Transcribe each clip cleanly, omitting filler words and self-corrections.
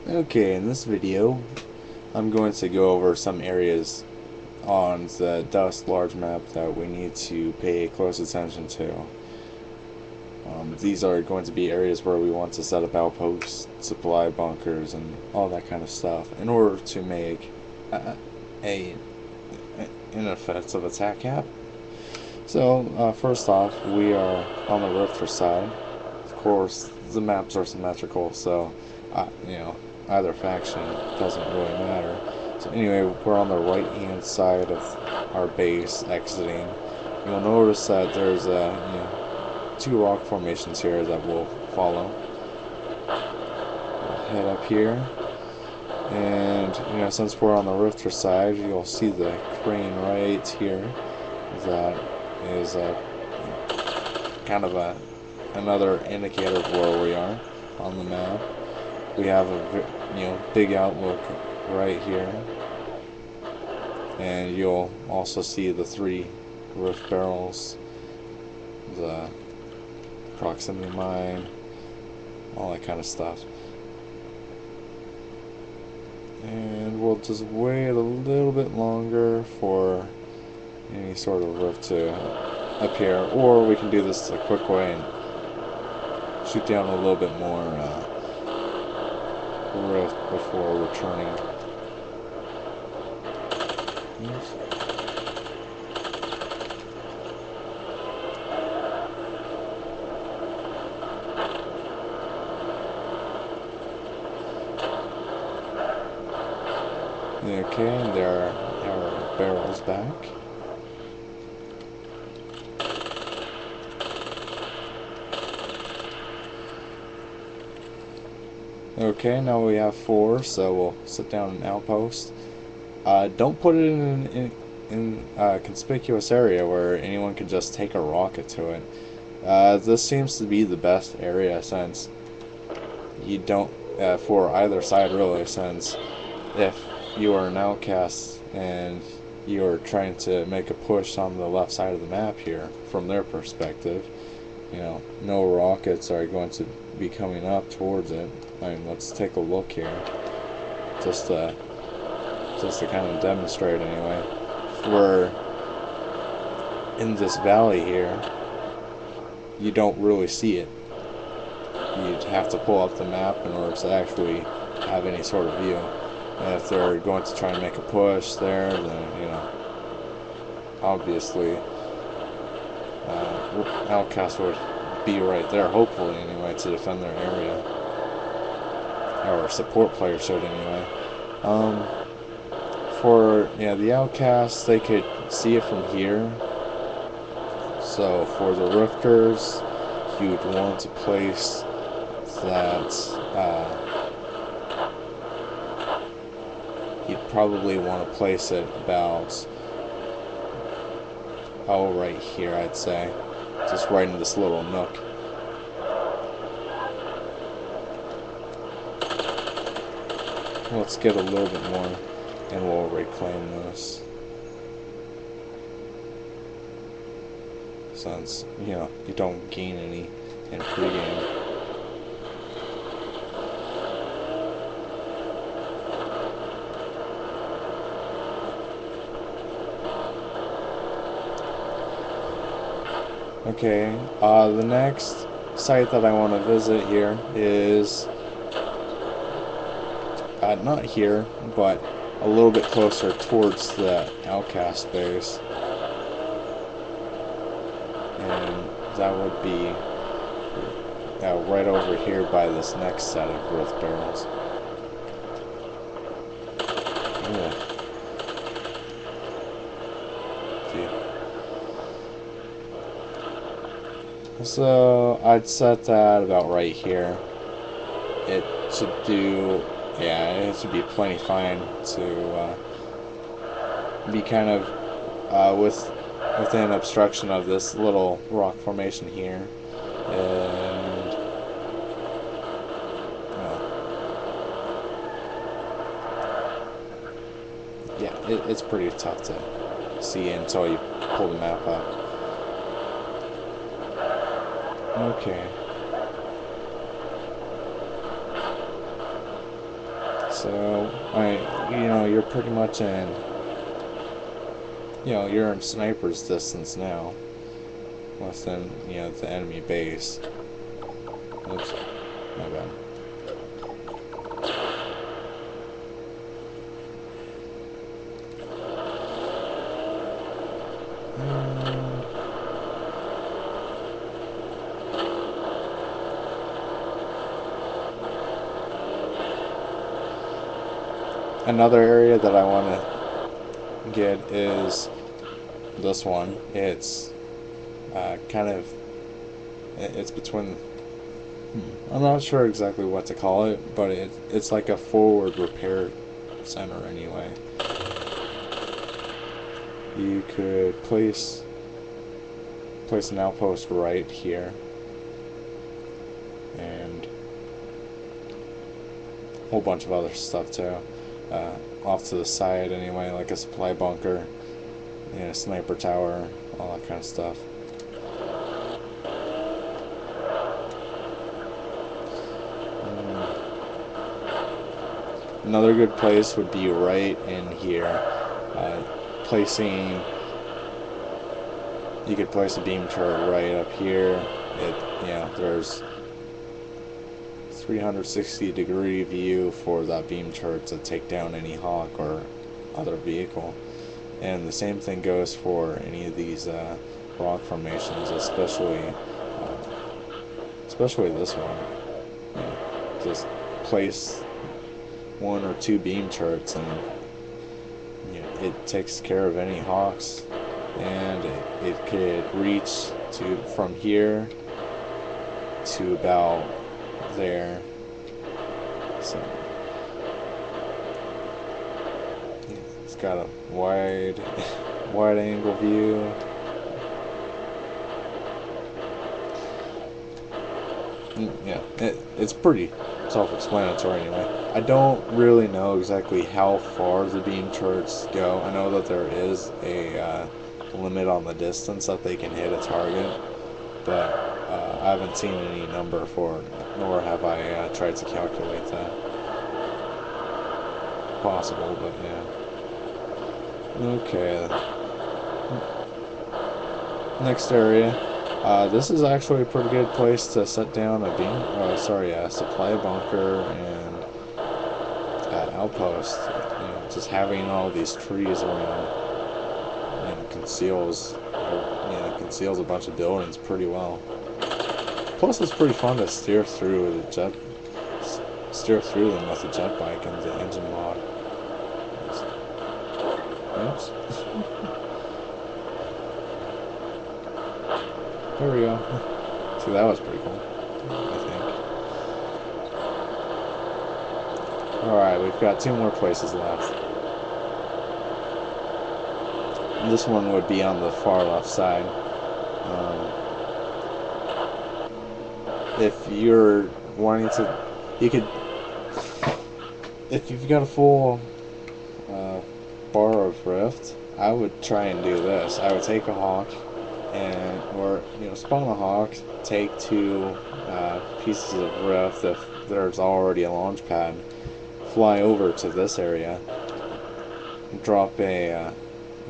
Okay, in this video, I'm going to go over some areas on the Dust large map that we need to pay close attention to. These are going to be areas where we want to set up outposts, supply bunkers, and all that kind of stuff in order to make a an offensive attack happen. So, first off, we are on the Rifter side. Of course, the maps are symmetrical, so either faction doesn't really matter. So anyway, we're on the right hand side of our base exiting. You'll notice that there's two rock formations here that we'll follow. We'll head up here, and since we're on the Rifter side, you'll see the crane right here. That is kind of another indicator of where we are on the map. We have a big outlook right here, and you'll also see the 3 rift barrels, the proximity mine, all that kind of stuff. And we'll just wait a little bit longer for any sort of rift to appear, or we can do this a quick way and shoot down a little bit more rift before returning. Yes. Okay, and there are our barrels back. Okay, now we have 4, so we'll sit down an outpost. Don't put it in a conspicuous area where anyone can just take a rocket to it. This seems to be the best area since you don't, for either side really, since if you are an outcast and you are trying to make a push on the left side of the map here, from their perspective, no rockets are going to be coming up towards it. I mean, let's take a look here, just to kind of demonstrate anyway. We're in this valley here, you don't really see it. You'd have to pull up the map in order to actually have any sort of view. And if they're going to try and make a push there, then obviously Outcast would be right there, hopefully anyway, to defend their area, or support players should anyway. For the Outcasts, they could see it from here. So for the Rifters, you'd want to place that. You'd probably want to place it about, right here, I'd say. Just right in this little nook. Let's get a little bit more, and we'll reclaim this. Since, you don't gain any in pregame. Okay, the next site that I want to visit here is not here, but a little bit closer towards the Outcast base, and that would be right over here by this next set of rift barrels. Yeah. So I'd set that about right here. It should do, it should be plenty fine to be kind of within obstruction of this little rock formation here, and it's pretty tough to see until you pull the map up. Okay. So you're pretty much in, you're in sniper's distance now, within, the enemy base. Oops, my bad. Another area that I want to get is this one. It's it's between, I'm not sure exactly what to call it, but it's like a forward repair center anyway. You could place an outpost right here, and a whole bunch of other stuff too. Off to the side anyway, like a supply bunker, sniper tower, all that kind of stuff. Another good place would be right in here. You could place a beam turret right up here. There's 360-degree view for that beam turret to take down any Hawk or other vehicle. And the same thing goes for any of these rock formations, especially this one. Just place one or two beam turrets, and it takes care of any Hawks, and it could reach from here to about there. So it's got a wide angle view. It's pretty self-explanatory anyway. I don't really know exactly how far the beam turrets go. I know that there is a limit on the distance that they can hit a target, but I haven't seen any number for it, nor have I tried to calculate that. Possible, but yeah. Okay. Next area. This is actually a pretty good place to set down a supply bunker and outpost. Just having all these trees around, conceals a bunch of buildings pretty well. Plus, it's pretty fun to steer through them with the jet bike and the engine mod. Oops. There we go. See, that was pretty cool, I think. Alright, we've got two more places left. This one would be on the far left side. If you're wanting to, if you've got a full bar of rift, I would try and do this. I would take a Hawk, or spawn a Hawk, take two pieces of rift if there's already a launch pad, fly over to this area, drop a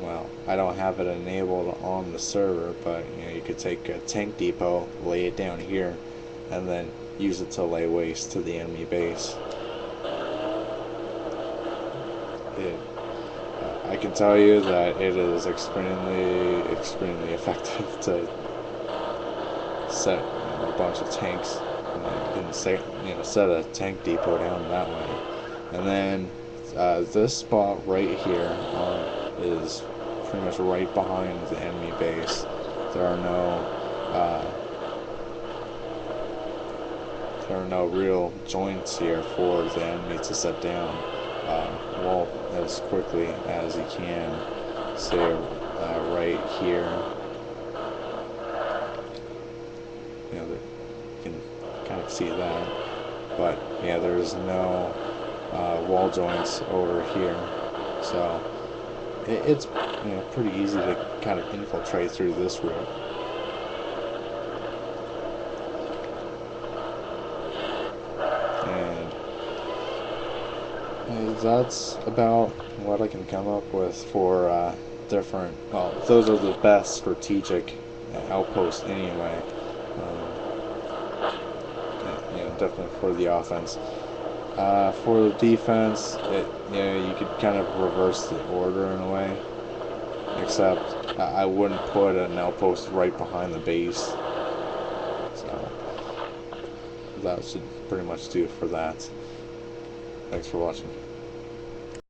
well, I don't have it enabled on the server, but you could take a tank depot, lay it down here, and then use it to lay waste to the enemy base. I can tell you that it is extremely effective to set a bunch of tanks and set a tank depot down that way. And then this spot right here is pretty much right behind the enemy base. There are no real joints here for the enemy to set down well as quickly as he can. Say right here. You can kind of see that, but yeah, there's no wall joints over here, so it's pretty easy to kind of infiltrate through this route. That's about what I can come up with for different. Well, those are the best strategic outposts anyway. Definitely for the offense. For the defense, you could kind of reverse the order in a way. Except I wouldn't put an outpost right behind the base. So that should pretty much do it for that. Thanks for watching.